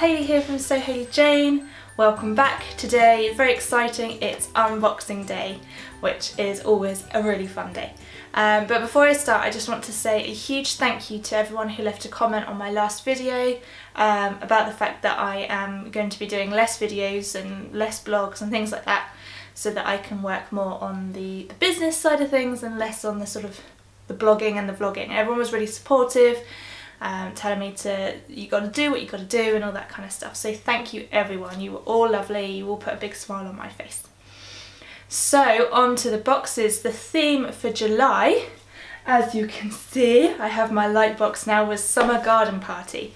Hayley here from Sew Hayley Jane. Welcome back. Today, very exciting, it's unboxing day, which is always a really fun day. But before I start, I just want to say a huge thank you to everyone who left a comment on my last video about the fact that I am going to be doing less videos and less blogs and things like that, so that I can work more on the business side of things and less on the sort of the blogging and the vlogging. Everyone was really supportive, telling me you got to do what you got to do and all that kind of stuff. So thank you everyone, you were all lovely, you all put a big smile on my face. So on to the boxes. The theme for July, as you can see, I have my light box now, was Summer Garden Party.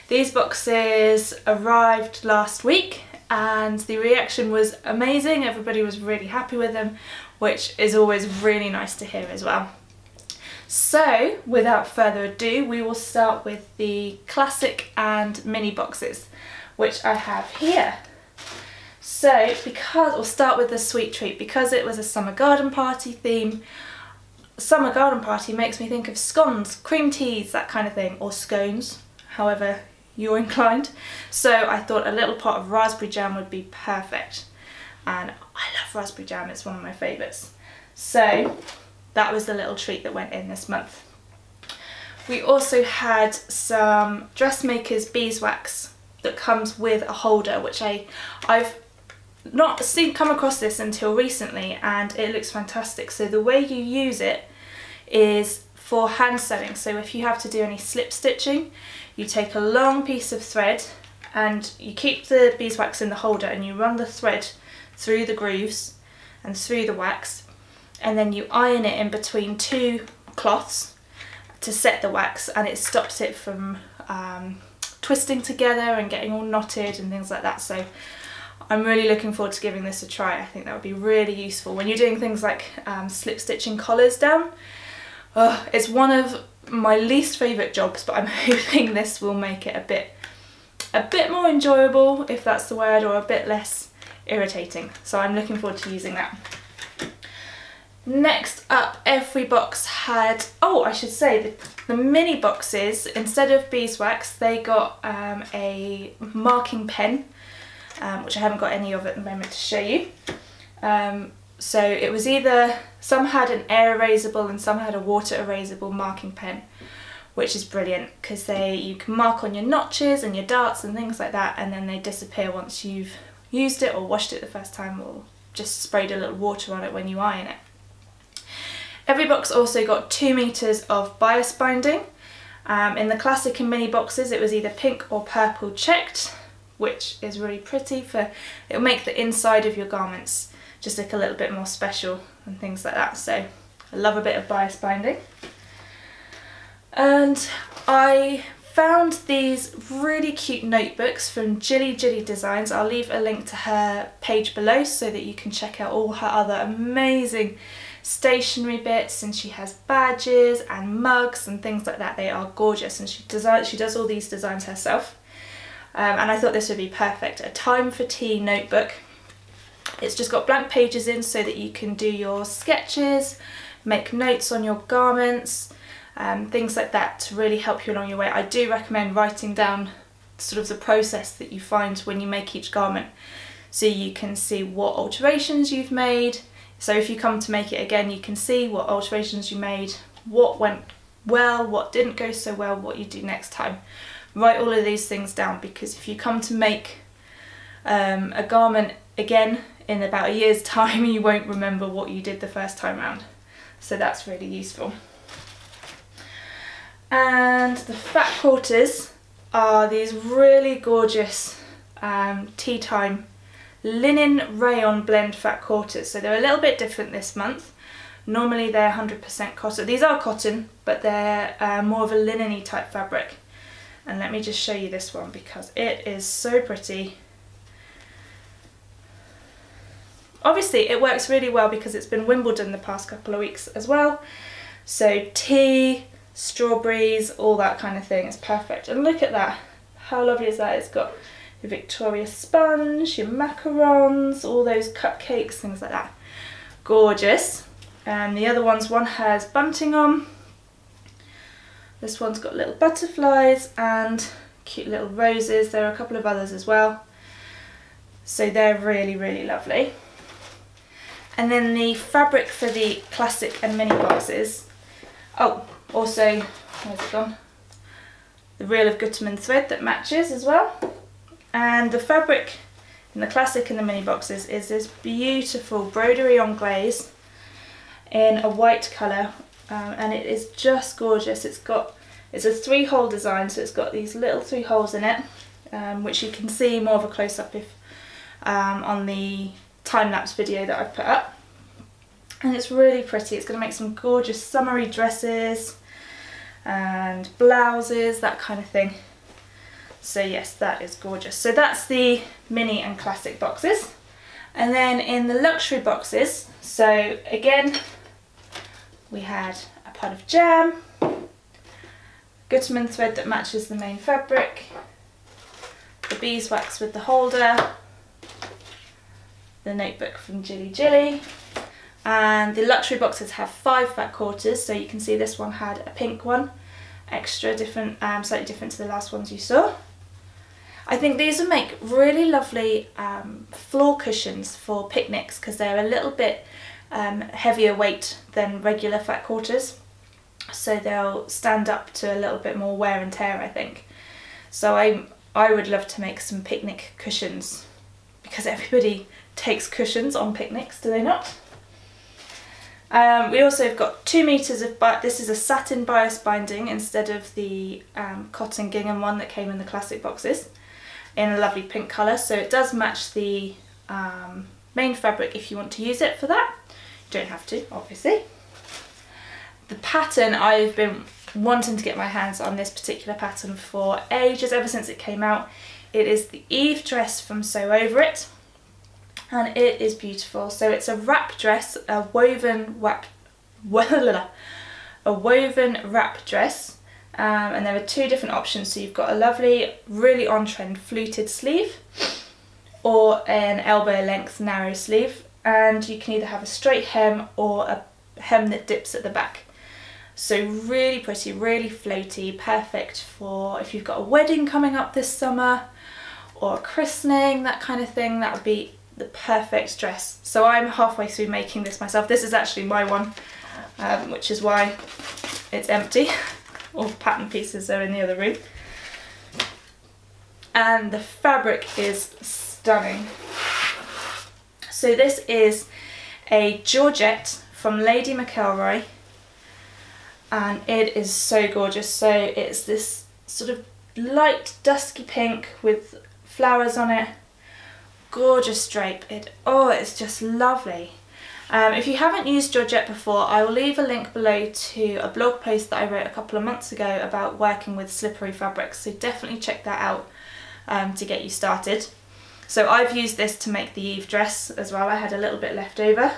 These boxes arrived last week and the reaction was amazing. Everybody was really happy with them, which is always really nice to hear as well. So without further ado, we will start with the classic and mini boxes, which I have here. So we'll start with the sweet treat. Because it was a summer garden party theme, summer garden party makes me think of scones, cream teas, that kind of thing, or scones, however you're inclined. So I thought a little pot of raspberry jam would be perfect. And I love raspberry jam, it's one of my favourites. So that was the little treat that went in this month. We also had some Dressmakers Beeswax that comes with a holder, which I've not come across this until recently, and it looks fantastic. So the way you use it is for hand sewing. So if you have to do any slip stitching, you take a long piece of thread and you keep the beeswax in the holder and you run the thread through the grooves and through the wax, and then you iron it in between two cloths to set the wax, and it stops it from twisting together and getting all knotted and things like that. So I'm really looking forward to giving this a try. I think that would be really useful when you're doing things like slip stitching collars down. It's one of my least favourite jobs, but I'm hoping this will make it a bit more enjoyable, if that's the word, or a bit less irritating. So I'm looking forward to using that. Next up, every box had, I should say, the mini boxes, instead of beeswax, they got a marking pen, which I haven't got any of at the moment to show you. So it was either, some had an air erasable and some had a water erasable marking pen, which is brilliant because you can mark on your notches and your darts and things like that, and then they disappear once you've used it or washed it the first time, or just sprayed a little water on it when you iron it. Every box also got 2 meters of bias binding. In the classic and mini boxes it was either pink or purple checked, which is really pretty. It'll make the inside of your garments just look a little bit more special and things like that. So I love a bit of bias binding. And I found these really cute notebooks from Jilly Jilly Designs. I'll leave a link to her page below so that you can check out all her other amazing stationery bits, and she has badges and mugs and things like that. They are gorgeous, and she does all these designs herself. And I thought this would be perfect. A time for tea notebook. It's just got blank pages in so that you can do your sketches, make notes on your garments, things like that to really help you along your way. I do recommend writing down sort of the process that you find when you make each garment, so you can see what alterations you've made. So if you come to make it again, you can see what alterations you made, what went well, what didn't go so well, what you do next time. Write all of these things down, because if you come to make a garment again in about a year's time, you won't remember what you did the first time round. So that's really useful. And the fat quarters are these really gorgeous tea time linen rayon blend fat quarters. So they're a little bit different this month. Normally they're 100% cotton. These are cotton, but they're more of a linen-y type fabric. And let me just show you this one because it is so pretty. Obviously it works really well because it's been Wimbledon the past couple of weeks as well. So tea, strawberries, all that kind of thing is perfect. And look at that, how lovely is that? It's got your Victoria sponge, your macarons, all those cupcakes, things like that. Gorgeous. And the other ones, one has bunting on, this one's got little butterflies and cute little roses. There are a couple of others as well. So they're really, really lovely. And then the fabric for the classic and mini boxes. Oh, also, where's it gone? The reel of Gutermann thread that matches as well. And the fabric in the classic and the mini boxes is this beautiful broderie anglaise in a white colour, and it is just gorgeous. It's a 3-hole design, so it's got these little 3 holes in it, which you can see more of a close-up if on the time-lapse video that I've put up. And it's really pretty. It's going to make some gorgeous summery dresses and blouses, that kind of thing. So yes, that is gorgeous. So that's the mini and classic boxes. And then in the luxury boxes, so again, we had a pot of jam, Gutermann thread that matches the main fabric, the beeswax with the holder, the notebook from Jilly Jilly. And the luxury boxes have 5 fat quarters, so you can see this one had a pink one, extra different, slightly different to the last ones you saw. I think these would make really lovely floor cushions for picnics because they're a little bit heavier weight than regular fat quarters, so they'll stand up to a little bit more wear and tear, I think. So I would love to make some picnic cushions because everybody takes cushions on picnics, do they not? We also have got 2 meters of, this is a satin bias binding instead of the cotton gingham one that came in the classic boxes, in a lovely pink colour, so it does match the main fabric if you want to use it for that. You don't have to, obviously. The pattern, I've been wanting to get my hands on this particular pattern for ages, ever since it came out. It is the Eve dress from Sew Over It, and it is beautiful. So it's a wrap dress, a woven wrap dress, and there are 2 different options. So you've got a lovely, really on-trend fluted sleeve, or an elbow length narrow sleeve, and you can either have a straight hem or a hem that dips at the back. So really pretty, really floaty, perfect for if you've got a wedding coming up this summer or a christening, that kind of thing. That would be the perfect dress. So I'm halfway through making this myself. This is actually my one, which is why it's empty. All the pattern pieces are in the other room. And the fabric is stunning. So this is a georgette from Lady McElroy, and it is so gorgeous. So it's this sort of light dusky pink with flowers on it. Gorgeous drape. It's just lovely. If you haven't used georgette before, I will leave a link below to a blog post that I wrote a couple of months ago about working with slippery fabrics, so definitely check that out to get you started. So I've used this to make the Eve dress as well. I had a little bit left over,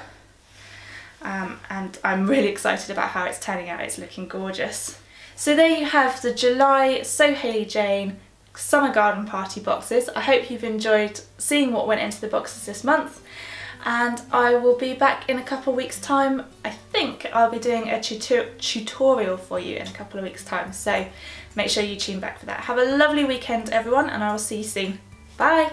and I'm really excited about how it's turning out. It's looking gorgeous. So there you have the July Sew Hayley Jane Summer Garden Party boxes. I hope you've enjoyed seeing what went into the boxes this month, and I will be back in a couple of weeks' time. I think I'll be doing a tutorial for you in a couple of weeks' time, so make sure you tune back for that. Have a lovely weekend everyone, and I will see you soon. Bye!